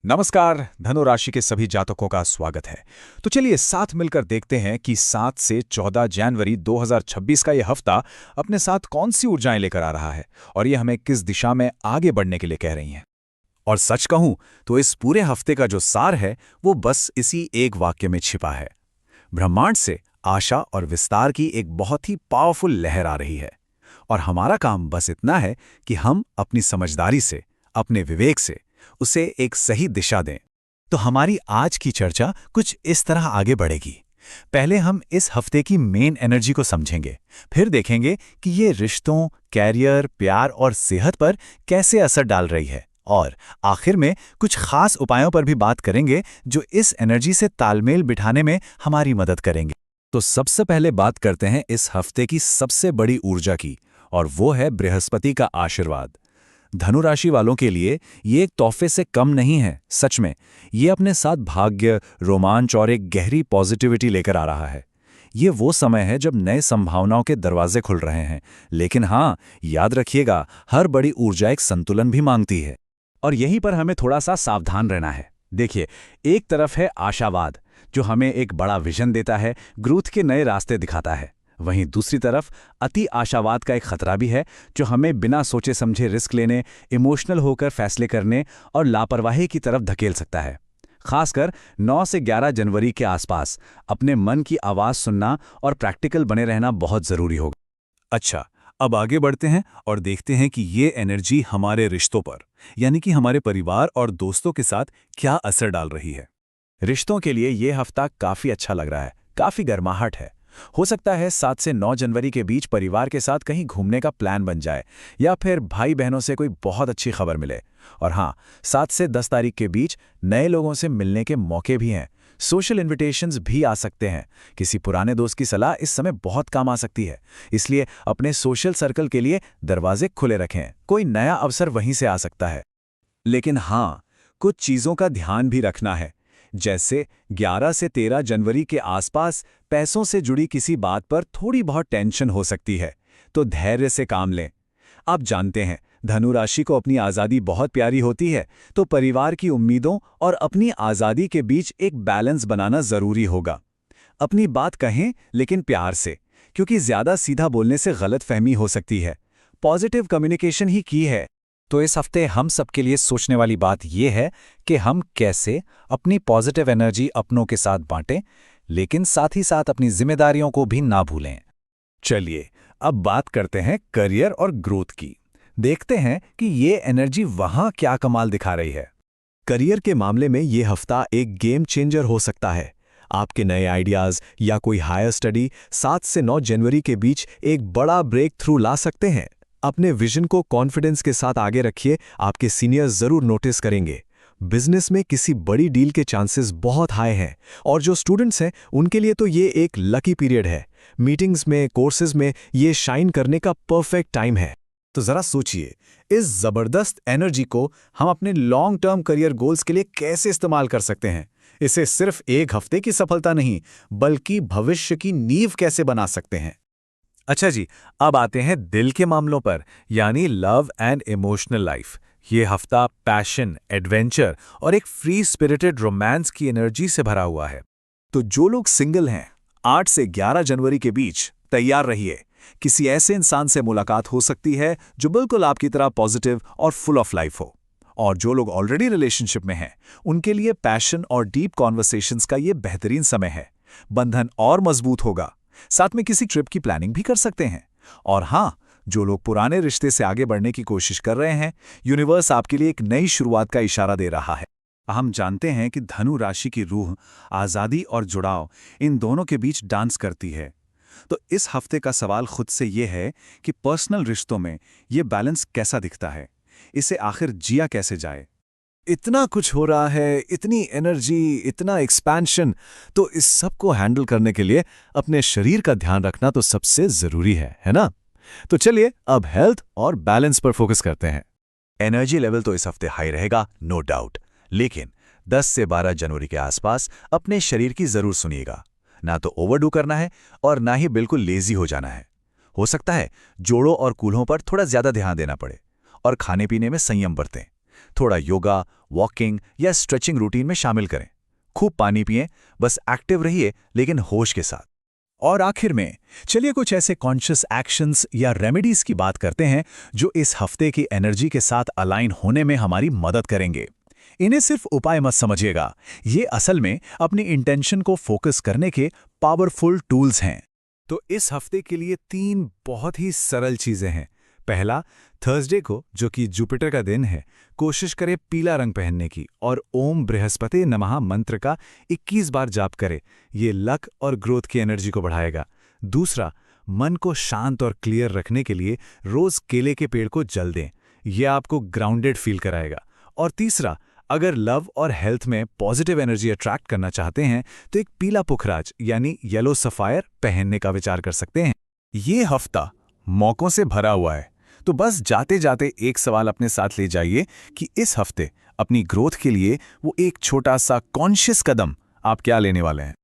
नमस्कार। धनु राशि के सभी जातकों का स्वागत है। तो चलिए साथ मिलकर देखते हैं कि 7 से 14 जनवरी 2026 का ये हफ्ता अपने साथ कौन सी ऊर्जाएं लेकर आ रहा है और ये हमें किस दिशा में आगे बढ़ने के लिए कह रही हैं। और सच कहूं तो इस पूरे हफ्ते का जो सार है वो बस इसी एक वाक्य में छिपा है। ब्रह्मांड से आशा और विस्तार की एक बहुत ही पावरफुल लहर आ रही है और हमारा काम बस इतना है कि हम अपनी समझदारी से, अपने विवेक से उसे एक सही दिशा दें। तो हमारी आज की चर्चा कुछ इस तरह आगे बढ़ेगी। पहले हम इस हफ्ते की मेन एनर्जी को समझेंगे, फिर देखेंगे कि ये रिश्तों, कैरियर, प्यार और सेहत पर कैसे असर डाल रही है, और आखिर में कुछ खास उपायों पर भी बात करेंगे जो इस एनर्जी से तालमेल बिठाने में हमारी मदद करेंगे। तो सबसे पहले बात करते हैं इस हफ्ते की सबसे बड़ी ऊर्जा की, और वो है बृहस्पति का आशीर्वाद। धनु राशि वालों के लिए ये एक तोहफे से कम नहीं है। सच में ये अपने साथ भाग्य, रोमांच और एक गहरी पॉजिटिविटी लेकर आ रहा है। ये वो समय है जब नए संभावनाओं के दरवाजे खुल रहे हैं। लेकिन हाँ, याद रखिएगा, हर बड़ी ऊर्जा एक संतुलन भी मांगती है और यहीं पर हमें थोड़ा सा सावधान रहना है। देखिए, एक तरफ है आशावाद जो हमें एक बड़ा विजन देता है, ग्रोथ के नए रास्ते दिखाता है। वहीं दूसरी तरफ अति आशावाद का एक खतरा भी है जो हमें बिना सोचे समझे रिस्क लेने, इमोशनल होकर फैसले करने और लापरवाही की तरफ धकेल सकता है। खासकर 9 से 11 जनवरी के आसपास अपने मन की आवाज़ सुनना और प्रैक्टिकल बने रहना बहुत ज़रूरी होगा। अच्छा, अब आगे बढ़ते हैं और देखते हैं कि ये एनर्जी हमारे रिश्तों पर, यानी कि हमारे परिवार और दोस्तों के साथ क्या असर डाल रही है। रिश्तों के लिए ये हफ्ता काफ़ी अच्छा लग रहा है, काफ़ी गर्माहट है। हो सकता है 7 से 9 जनवरी के बीच परिवार के साथ कहीं घूमने का प्लान बन जाए, या फिर भाई बहनों से कोई बहुत अच्छी खबर मिले। और हाँ, 7 से 10 तारीख के बीच नए लोगों से मिलने के मौके भी हैं। सोशल इन्विटेशंस भी आ सकते हैं। किसी पुराने दोस्त की सलाह इस समय बहुत काम आ सकती है, इसलिए अपने सोशल सर्कल के लिए दरवाजे खुले रखें। कोई नया अवसर वहीं से आ सकता है। लेकिन हाँ, कुछ चीज़ों का ध्यान भी रखना है। जैसे 11 से 13 जनवरी के आसपास पैसों से जुड़ी किसी बात पर थोड़ी बहुत टेंशन हो सकती है, तो धैर्य से काम लें। आप जानते हैं, धनु राशि को अपनी आज़ादी बहुत प्यारी होती है, तो परिवार की उम्मीदों और अपनी आज़ादी के बीच एक बैलेंस बनाना ज़रूरी होगा। अपनी बात कहें लेकिन प्यार से, क्योंकि ज़्यादा सीधा बोलने से गलतफहमी हो सकती है। पॉजिटिव कम्युनिकेशन ही की है। तो इस हफ्ते हम सबके लिए सोचने वाली बात यह है कि हम कैसे अपनी पॉजिटिव एनर्जी अपनों के साथ बांटें, लेकिन साथ ही साथ अपनी जिम्मेदारियों को भी ना भूलें। चलिए अब बात करते हैं करियर और ग्रोथ की। देखते हैं कि ये एनर्जी वहां क्या कमाल दिखा रही है। करियर के मामले में ये हफ्ता एक गेम चेंजर हो सकता है। आपके नए आइडियाज या कोई हायर स्टडी 7 से 9 जनवरी के बीच एक बड़ा ब्रेक थ्रू ला सकते हैं। अपने विजन को कॉन्फिडेंस के साथ आगे रखिए, आपके सीनियर्स जरूर नोटिस करेंगे। बिजनेस में किसी बड़ी डील के चांसेस बहुत हाई हैं, और जो स्टूडेंट्स हैं उनके लिए तो ये एक लकी पीरियड है। मीटिंग्स में, कोर्सेज में ये शाइन करने का परफेक्ट टाइम है। तो जरा सोचिए, इस जबरदस्त एनर्जी को हम अपने लॉन्ग टर्म करियर गोल्स के लिए कैसे इस्तेमाल कर सकते हैं। इसे सिर्फ एक हफ्ते की सफलता नहीं, बल्कि भविष्य की नींव कैसे बना सकते हैं। अच्छा जी, अब आते हैं दिल के मामलों पर, यानी लव एंड इमोशनल लाइफ। ये हफ्ता पैशन, एडवेंचर और एक फ्री स्पिरिटेड रोमांस की एनर्जी से भरा हुआ है। तो जो लोग सिंगल हैं, 8 से 11 जनवरी के बीच तैयार रहिए। किसी ऐसे इंसान से मुलाकात हो सकती है जो बिल्कुल आपकी तरह पॉजिटिव और फुल ऑफ लाइफ हो। और जो लोग ऑलरेडी रिलेशनशिप में हैं, उनके लिए पैशन और डीप कॉन्वर्सेशंस का ये बेहतरीन समय है। बंधन और मजबूत होगा। साथ में किसी ट्रिप की प्लानिंग भी कर सकते हैं। और हाँ, जो लोग पुराने रिश्ते से आगे बढ़ने की कोशिश कर रहे हैं, यूनिवर्स आपके लिए एक नई शुरुआत का इशारा दे रहा है। हम जानते हैं कि धनु राशि की रूह आज़ादी और जुड़ाव, इन दोनों के बीच डांस करती है। तो इस हफ्ते का सवाल खुद से ये है कि पर्सनल रिश्तों में ये बैलेंस कैसा दिखता है, इसे आखिर जिया कैसे जाए। इतना कुछ हो रहा है, इतनी एनर्जी, इतना एक्सपेंशन, तो इस सब को हैंडल करने के लिए अपने शरीर का ध्यान रखना तो सबसे जरूरी है ना? तो चलिए अब हेल्थ और बैलेंस पर फोकस करते हैं। एनर्जी लेवल तो इस हफ्ते हाई रहेगा, नो डाउट, लेकिन 10 से 12 जनवरी के आसपास अपने शरीर की जरूर सुनिएगा। ना तो ओवरडू करना है और ना ही बिल्कुल लेजी हो जाना है। हो सकता है जोड़ों और कूल्हों पर थोड़ा ज्यादा ध्यान देना पड़े, और खाने पीने में संयम बरतें। थोड़ा योगा, वॉकिंग या स्ट्रेचिंग रूटीन में शामिल करें। खूब पानी पिएं, बस एक्टिव रहिए लेकिन होश के साथ। और आखिर में चलिए कुछ ऐसे कॉन्शियस एक्शंस या रेमेडीज की बात करते हैं जो इस हफ्ते की एनर्जी के साथ अलाइन होने में हमारी मदद करेंगे। इन्हें सिर्फ उपाय मत समझिएगा, ये असल में अपनी इंटेंशन को फोकस करने के पावरफुल टूल्स हैं। तो इस हफ्ते के लिए 3 बहुत ही सरल चीजें हैं। पहला, थर्सडे को, जो कि जुपिटर का दिन है, कोशिश करें पीला रंग पहनने की और ओम बृहस्पति नमः मंत्र का 21 बार जाप करें। ये लक और ग्रोथ की एनर्जी को बढ़ाएगा। दूसरा, मन को शांत और क्लियर रखने के लिए रोज केले के पेड़ को जल दें। यह आपको ग्राउंडेड फील कराएगा। और तीसरा, अगर लव और हेल्थ में पॉजिटिव एनर्जी अट्रैक्ट करना चाहते हैं तो एक पीला पुखराज यानी येलो सफायर पहनने का विचार कर सकते हैं। ये हफ्ता मौकों से भरा हुआ है, तो बस जाते जाते एक सवाल अपने साथ ले जाइए कि इस हफ्ते अपनी ग्रोथ के लिए वो एक छोटा सा कॉन्शियस कदम आप क्या लेने वाले हैं।